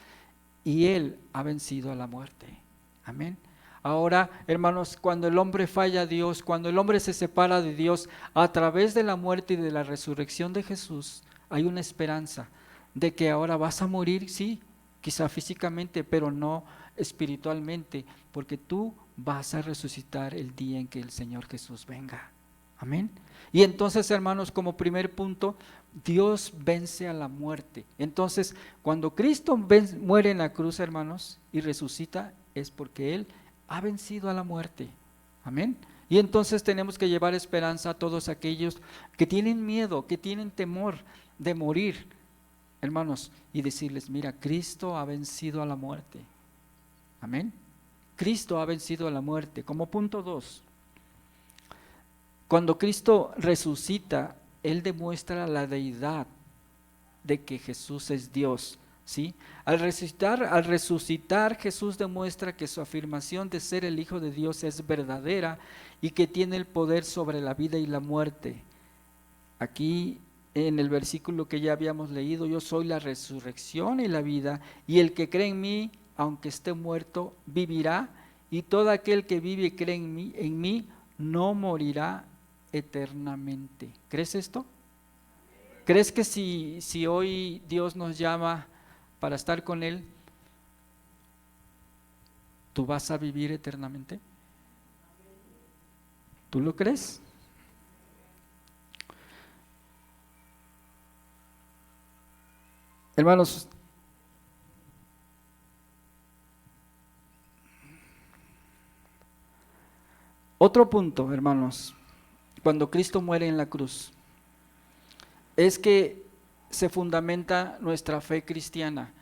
y Él ha vencido a la muerte. Amén. Ahora, hermanos, cuando el hombre falla a Dios, cuando el hombre se separa de Dios, a través de la muerte y de la resurrección de Jesús, hay una esperanza de que ahora vas a morir, sí, quizá físicamente, pero no espiritualmente, porque tú vas a resucitar el día en que el Señor Jesús venga. Amén. Y entonces, hermanos, como primer punto, Dios vence a la muerte. Entonces, cuando Cristo muere en la cruz, hermanos, y resucita, es porque Él ha vencido a la muerte. Amén. Y entonces tenemos que llevar esperanza a todos aquellos que tienen miedo, que tienen temor de morir, hermanos, y decirles, mira, Cristo ha vencido a la muerte. Amén. Cristo ha vencido a la muerte. Como punto 2, cuando Cristo resucita, Él demuestra la deidad de que Jesús es Dios, ¿sí? Al resucitar, Jesús demuestra que su afirmación de ser el Hijo de Dios es verdadera y que tiene el poder sobre la vida y la muerte. Aquí en el versículo que ya habíamos leído, yo soy la resurrección y la vida, y el que cree en mí, aunque esté muerto, vivirá, y todo aquel que vive y cree en mí no morirá eternamente. ¿Crees esto? ¿Crees que si hoy Dios nos llama para estar con Él, tú vas a vivir eternamente? ¿Tú lo crees? Hermanos, otro punto, hermanos, cuando Cristo muere en la cruz, es que se fundamenta nuestra fe cristiana.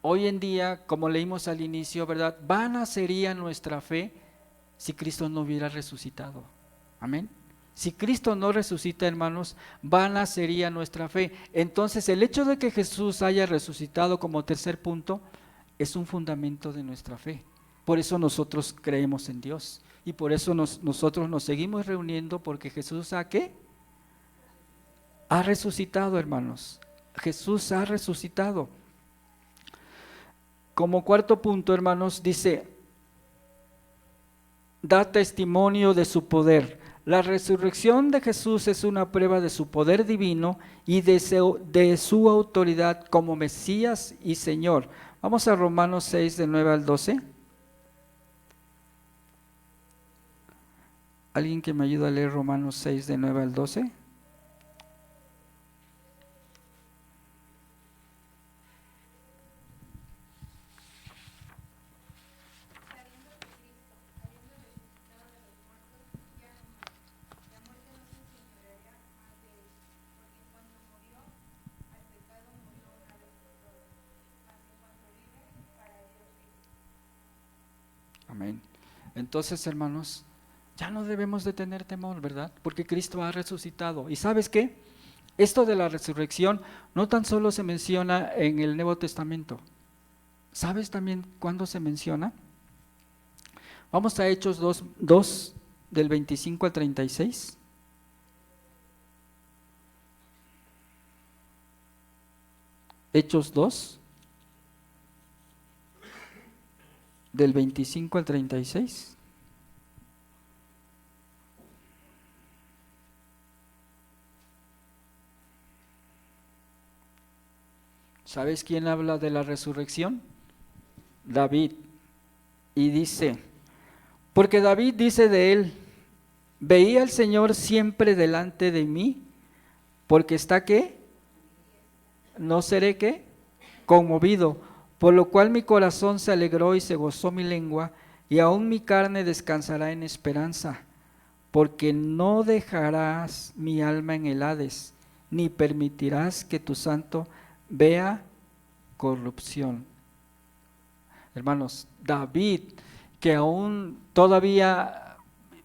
Hoy en día, como leímos al inicio, ¿verdad? Vana sería nuestra fe si Cristo no hubiera resucitado. Amén. Si Cristo no resucita, hermanos, vana sería nuestra fe. Entonces, el hecho de que Jesús haya resucitado como tercer punto es un fundamento de nuestra fe. Por eso nosotros creemos en Dios y por eso nosotros nos seguimos reuniendo, porque Jesús ¿a qué? Ha resucitado, hermanos. Jesús ha resucitado. Como cuarto punto, hermanos, dice, da testimonio de su poder. La resurrección de Jesús es una prueba de su poder divino y de su autoridad como Mesías y Señor. Vamos a Romanos 6, de 9 al 12. ¿Alguien que me ayude a leer Romanos 6, de 9 al 12? Amén. Entonces, hermanos, ya no debemos de tener temor, ¿verdad? Porque Cristo ha resucitado. ¿Y sabes qué? Esto de la resurrección no tan solo se menciona en el Nuevo Testamento. ¿Sabes también cuándo se menciona? Vamos a Hechos 2 del 25 al 36. Hechos 2, del 25 al 36. ¿Sabes quién habla de la resurrección? David. Y dice, porque David dice de él, veía al Señor siempre delante de mí, porque está ¿qué? No seré ¿qué? Conmovido, por lo cual mi corazón se alegró y se gozó mi lengua, y aún mi carne descansará en esperanza, porque no dejarás mi alma en el Hades, ni permitirás que tu santo vea corrupción. Hermanos, David, que aún todavía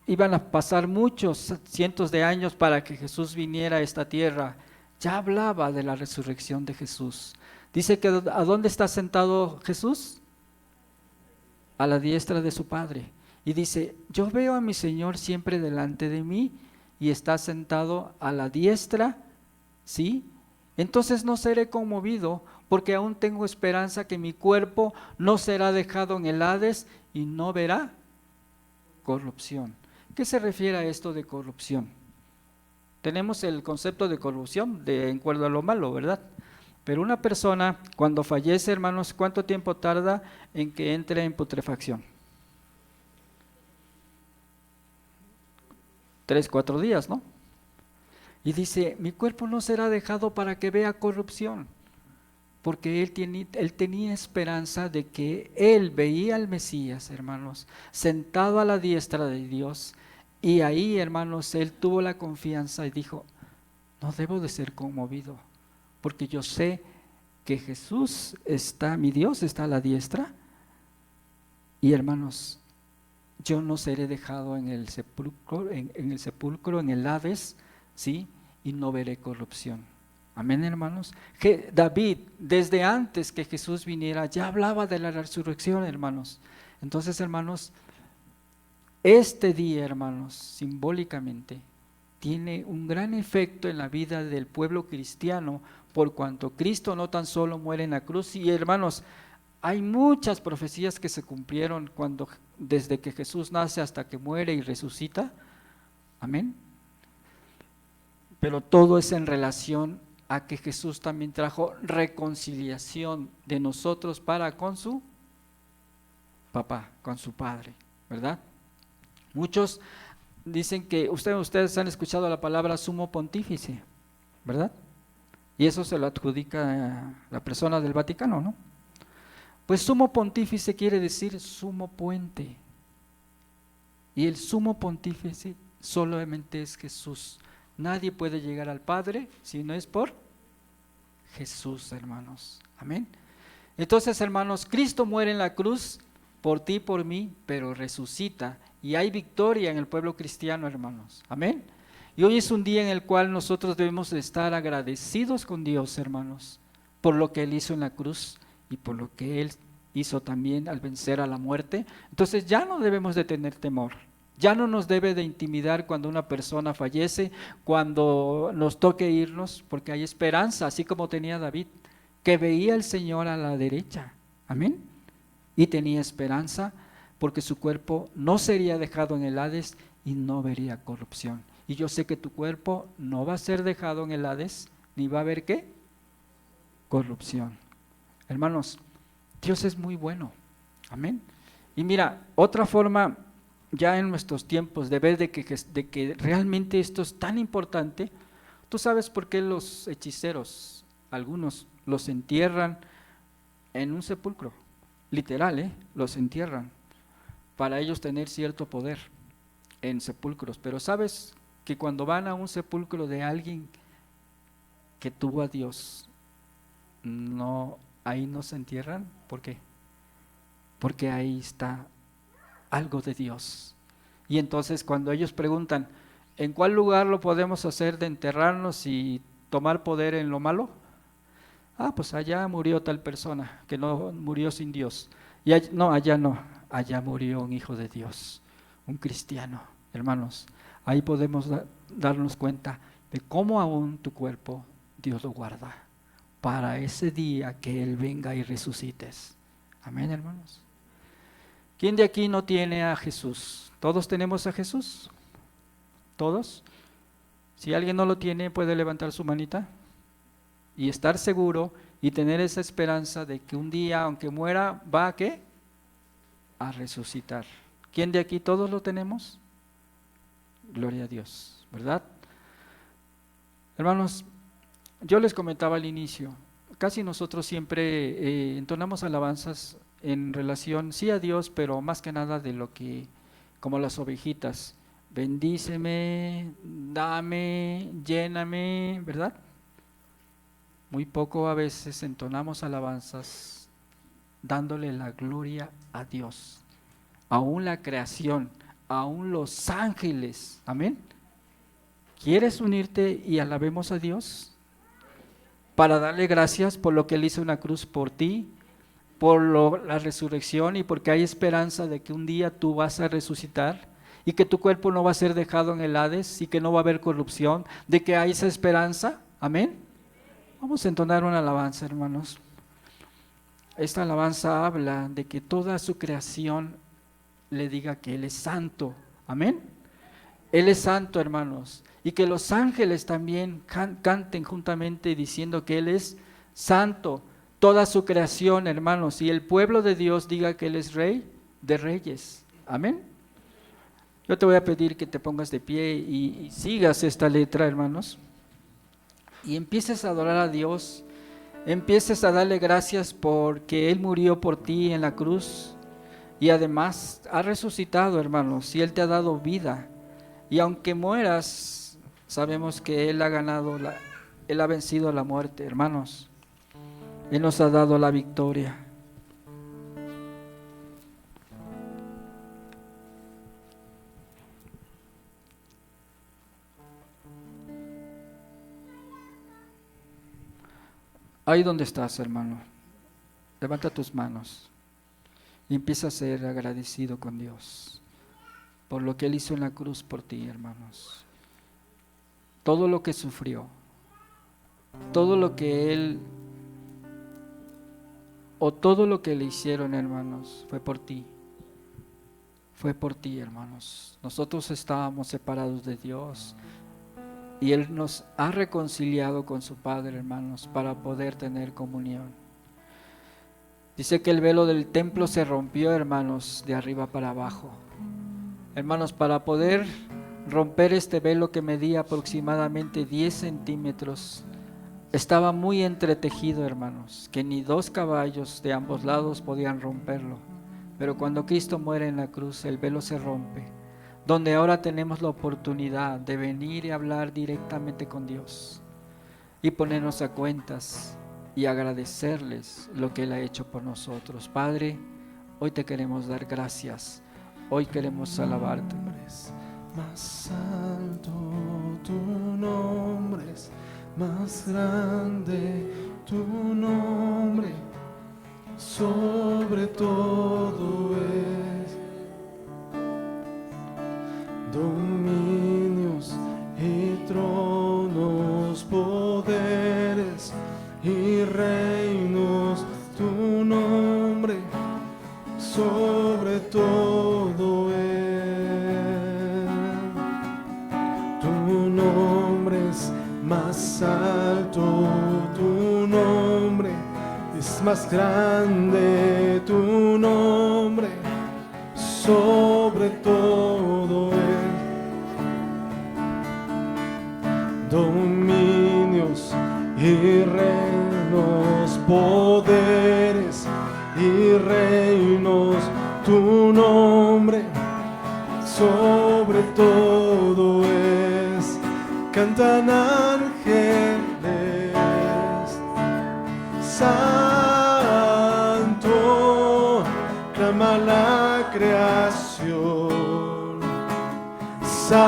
iban a pasar muchos cientos de años para que Jesús viniera a esta tierra, ya hablaba de la resurrección de Jesús. Dice que ¿a dónde está sentado Jesús? A la diestra de su Padre. Y dice, yo veo a mi Señor siempre delante de mí y está sentado a la diestra, ¿sí? Entonces no seré conmovido porque aún tengo esperanza que mi cuerpo no será dejado en el Hades y no verá corrupción. ¿Qué se refiere a esto de corrupción? Tenemos el concepto de corrupción de acuerdo a lo malo, ¿verdad? Pero una persona cuando fallece, hermanos, ¿cuánto tiempo tarda en que entre en putrefacción? 3, 4 días, ¿no? Y dice, mi cuerpo no será dejado para que vea corrupción, porque él tenía esperanza de que él veía al Mesías, hermanos, sentado a la diestra de Dios, y ahí, hermanos, él tuvo la confianza y dijo, no debo de ser conmovido, porque yo sé que Jesús está, mi Dios está a la diestra, y hermanos, yo no seré dejado en el sepulcro, en el Hades, ¿sí? Y no veré corrupción. Amén, hermanos. David, desde antes que Jesús viniera, ya hablaba de la resurrección, hermanos. Entonces, hermanos, este día, hermanos, simbólicamente, tiene un gran efecto en la vida del pueblo cristiano, por cuanto Cristo no tan solo muere en la cruz, y hermanos, hay muchas profecías que se cumplieron desde que Jesús nace hasta que muere y resucita. Amén. Pero todo es en relación a que Jesús también trajo reconciliación de nosotros para con su papá, con su Padre, ¿verdad? Muchos dicen que ustedes han escuchado la palabra sumo pontífice, ¿verdad? Y eso se lo adjudica a la persona del Vaticano, ¿no? Pues sumo pontífice quiere decir sumo puente. Y el sumo pontífice solamente es Jesús. Nadie puede llegar al Padre si no es por Jesús, hermanos. Amén. Entonces, hermanos, Cristo muere en la cruz por ti y por mí, pero resucita. Y hay victoria en el pueblo cristiano, hermanos. Amén. Y hoy es un día en el cual nosotros debemos estar agradecidos con Dios, hermanos, por lo que Él hizo en la cruz y por lo que Él hizo también al vencer a la muerte. Entonces ya no debemos de tener temor. Ya no nos debe de intimidar cuando una persona fallece, cuando nos toque irnos, porque hay esperanza, así como tenía David, que veía al Señor a la derecha. Amén. Y tenía esperanza porque su cuerpo no sería dejado en el Hades y no vería corrupción. Y yo sé que tu cuerpo no va a ser dejado en el Hades, ni va a haber ¿qué? Corrupción. Hermanos, Dios es muy bueno. Amén. Y mira, otra forma ya en nuestros tiempos de ver de que realmente esto es tan importante. ¿Tú sabes por qué los hechiceros, algunos, los entierran en un sepulcro? Literal, los entierran para ellos tener cierto poder en sepulcros. Pero ¿sabes que cuando van a un sepulcro de alguien que tuvo a Dios, no, ahí no se entierran? ¿Por qué? Porque ahí está algo de Dios. Y entonces cuando ellos preguntan, ¿en cuál lugar lo podemos hacer de enterrarnos y tomar poder en lo malo? Ah, pues allá murió tal persona, que no murió sin Dios. Y allá no, allá murió un hijo de Dios, un cristiano. Hermanos, ahí podemos darnos cuenta de cómo aún tu cuerpo Dios lo guarda para ese día que Él venga y resucites. Amén, hermanos. ¿Quién de aquí no tiene a Jesús? ¿Todos tenemos a Jesús? ¿Todos? Si alguien no lo tiene, puede levantar su manita y estar seguro y tener esa esperanza de que un día, aunque muera, va a ¿qué? A resucitar. ¿Quién de aquí todos lo tenemos? Gloria a Dios, ¿verdad? Hermanos, yo les comentaba al inicio, casi nosotros siempre entonamos alabanzas en relación, sí a Dios, pero más que nada de lo que, como las ovejitas, bendíceme, dame, lléname, ¿verdad? Muy poco a veces entonamos alabanzas dándole la gloria a Dios, aún la creación, aún los ángeles, amén. ¿Quieres unirte y alabemos a Dios? Para darle gracias por lo que Él hizo en la cruz por ti, por la resurrección y porque hay esperanza de que un día tú vas a resucitar y que tu cuerpo no va a ser dejado en el Hades y que no va a haber corrupción, de que hay esa esperanza, amén. Vamos a entonar una alabanza, hermanos. Esta alabanza habla de que toda su creación le diga que Él es santo, amén. Él es santo, hermanos, y que los ángeles también canten juntamente diciendo que Él es santo, toda su creación, hermanos, y el pueblo de Dios diga que Él es Rey de Reyes, amén. Yo te voy a pedir que te pongas de pie y sigas esta letra, hermanos, y empieces a adorar a Dios, empieces a darle gracias porque Él murió por ti en la cruz y además ha resucitado, hermanos, y Él te ha dado vida. Y aunque mueras, sabemos que Él ha ganado, Él ha vencido la muerte, hermanos. Él nos ha dado la victoria. Ahí donde estás, hermano, levanta tus manos y empieza a ser agradecido con Dios por lo que Él hizo en la cruz por ti, hermanos. Todo lo que sufrió, todo lo que Él, o todo lo que le hicieron, hermanos, fue por ti. Fue por ti, hermanos. Nosotros estábamos separados de Dios y Él nos ha reconciliado con su Padre, hermanos, para poder tener comunión. Dice que el velo del templo se rompió, hermanos, de arriba para abajo. Hermanos, para poder romper este velo que medía aproximadamente 10 centímetros, estaba muy entretejido, hermanos, que ni 2 caballos de ambos lados podían romperlo. Pero cuando Cristo muere en la cruz, el velo se rompe, donde ahora tenemos la oportunidad de venir y hablar directamente con Dios y ponernos a cuentas y agradecerles lo que Él ha hecho por nosotros. Padre, hoy te queremos dar gracias. Hoy queremos alabarte. Más santo tu nombre es, más grande tu nombre, sobre todo es. Dominios y tronos, poderes y reinos, tu nombre sobre todo es. es más grande tu nombre, sobre todo es. Dominios y reinos, poderes y reinos, tu nombre sobre todo es. Cantan ángeles, santo, clama la creación, santo,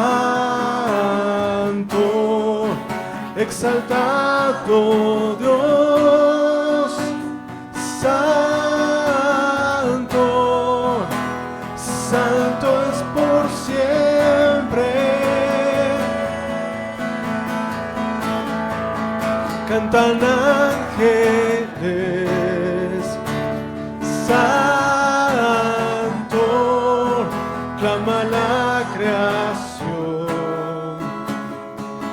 exaltado Dios, santo, santo es por siempre. Cantan ángeles, santo, clama la creación,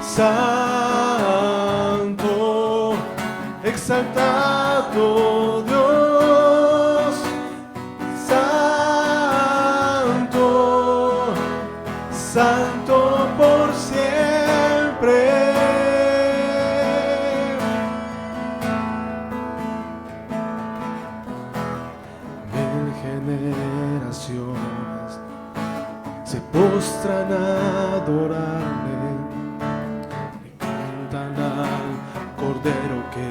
santo, exaltado Dios, santo, santo por siempre. Generaciones se postran a adorarle, le cantan al Cordero que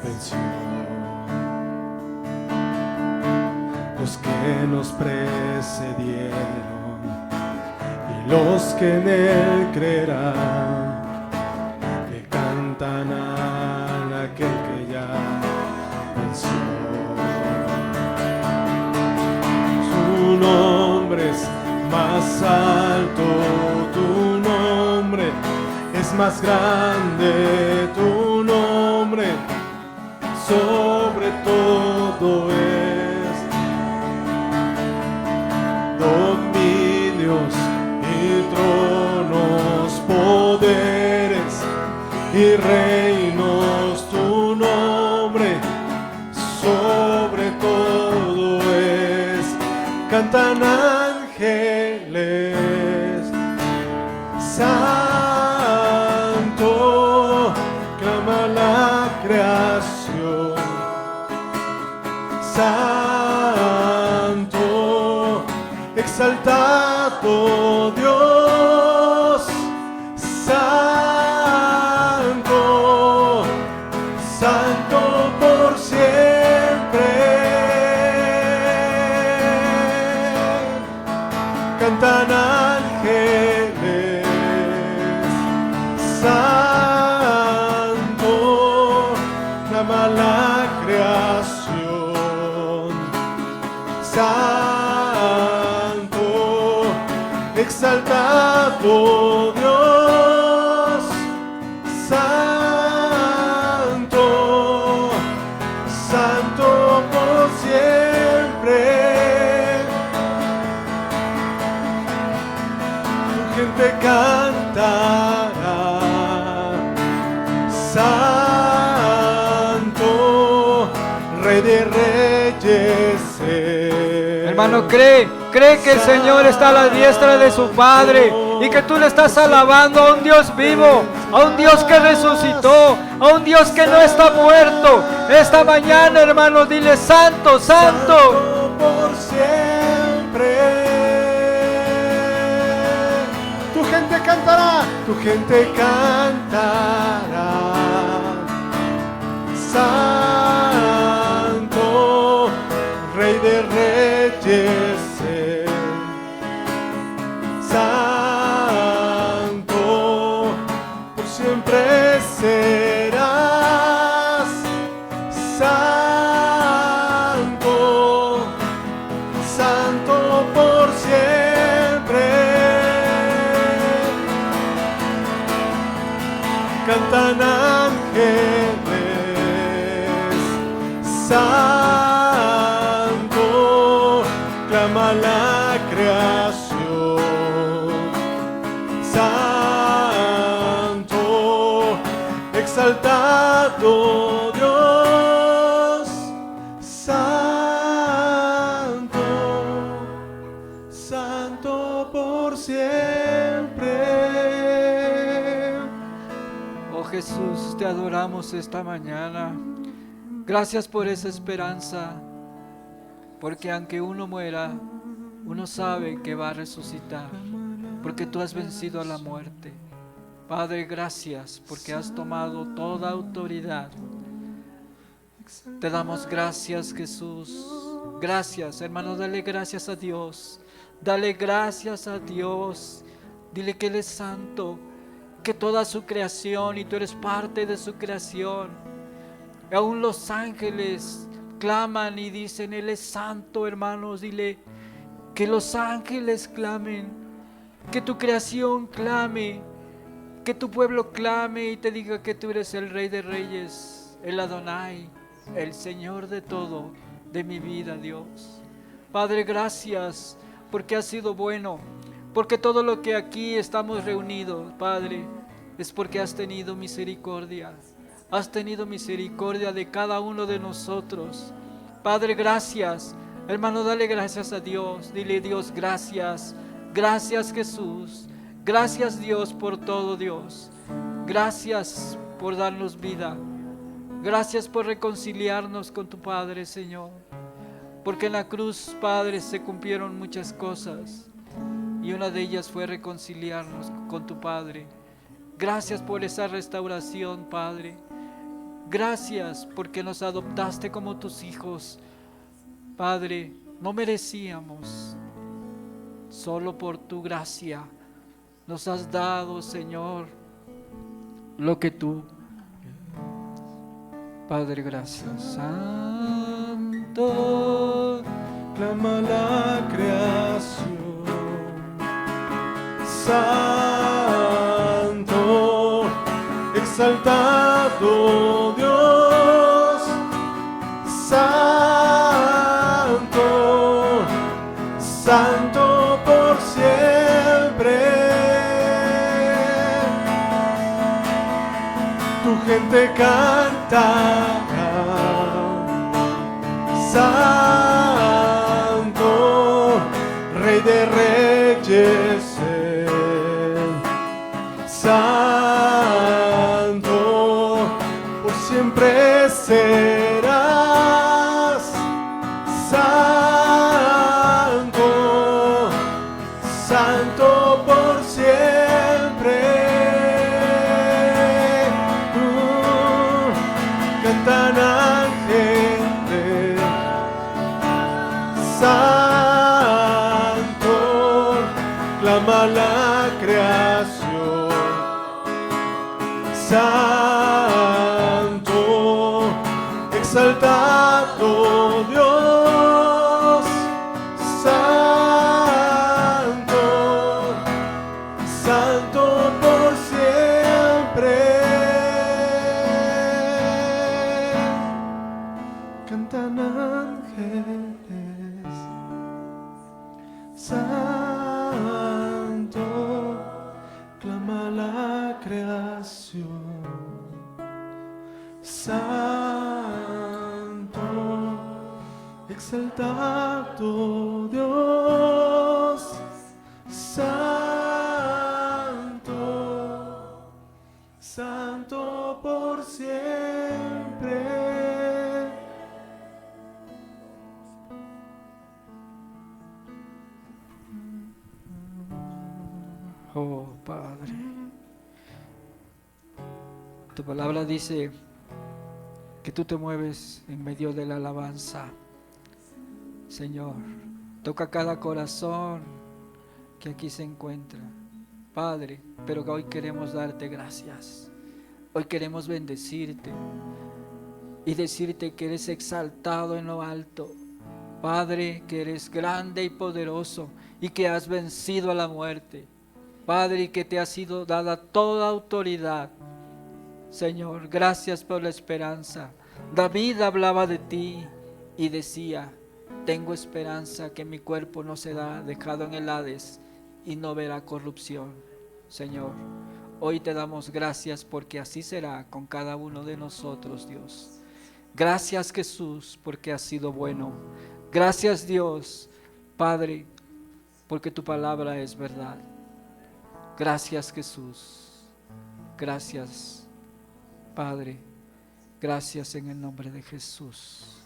venció. Los que nos precedieron y los que en él creerán, le cantan a aquel que ya venció. Tu nombre es más alto, tu nombre es más grande, tu nombre sobre todo es. Dominios y tronos, poderes y reinos, tu nombre sobre todo es. Cantan ángeles, santo, clama la creación, santo, exaltado Dios, santo, santo por siempre. Cantan ángeles, santo, clama la creación, santo, exaltado Dios, santo, santo por siempre. Gente cantará, santo, Rey de Reyes. Hermano, cree que el Señor está a la diestra de su Padre y que tú le estás alabando a un Dios vivo, a un Dios que resucitó, a un Dios que no está muerto. Esta mañana, hermano, dile: santo, santo, por siempre. Tu gente cantará, tu gente cantará, santo, Rey de Reyes, santo, por siempre serás, santo, santo por siempre. Cantan ángeles, santo, clama la creación, santo, exaltado Dios, te adoramos esta mañana. Gracias por esa esperanza, porque aunque uno muera, uno sabe que va a resucitar, porque tú has vencido a la muerte. Padre, gracias porque has tomado toda autoridad. Te damos gracias, Jesús. Gracias, hermano, dale gracias a Dios. Dale gracias a Dios. Dile que Él es santo, que toda su creación, y tú eres parte de su creación. Aún los ángeles claman y dicen, Él es santo, hermanos. Dile que los ángeles clamen, que tu creación clame, que tu pueblo clame y te diga que tú eres el Rey de Reyes, el Adonai, el Señor de todo, de mi vida, Dios. Padre, gracias porque has sido bueno, porque todo lo que aquí estamos reunidos, Padre, es porque has tenido misericordia. Has tenido misericordia de cada uno de nosotros. Padre, gracias. Hermano, dale gracias a Dios. Dile, Dios, gracias. Gracias, Jesús. Gracias, Dios, por todo, Dios. Gracias por darnos vida. Gracias por reconciliarnos con tu Padre, Señor. Porque en la cruz, Padre, se cumplieron muchas cosas. Y una de ellas fue reconciliarnos con tu Padre. Gracias por esa restauración, Padre. Gracias porque nos adoptaste como tus hijos. Padre, no merecíamos. Solo por tu gracia nos has dado, Señor, lo que tú. Padre, gracias. Santo, clama la creación. Santo, exaltado Dios. Santo, santo por siempre. Tu gente canta. Santo, Rey de Reyes. Santo, por siempre serás. Santo, santo por siempre. Cantan ángeles. Santo, clama la creación. Santo, exaltado Dios. Santo, santo por siempre. Cantan ángeles. Santo, clama la creación. Santo, exaltado Dios. Santo, santo por siempre. oh Padre, tu palabra dice que tú te mueves en medio de la alabanza. Señor, toca cada corazón que aquí se encuentra, Padre, pero que hoy queremos darte gracias. Hoy queremos bendecirte y decirte que eres exaltado en lo alto. Padre, que eres grande y poderoso y que has vencido a la muerte. Padre, y que te ha sido dada toda autoridad. Señor, gracias por la esperanza. David hablaba de ti y decía, tengo esperanza que mi cuerpo no será dejado en el Hades y no verá corrupción. Señor, hoy te damos gracias porque así será con cada uno de nosotros, Dios. Gracias, Jesús, porque has sido bueno. Gracias, Dios, Padre, porque tu palabra es verdad. Gracias, Jesús. Gracias. Padre, gracias en el nombre de Jesús.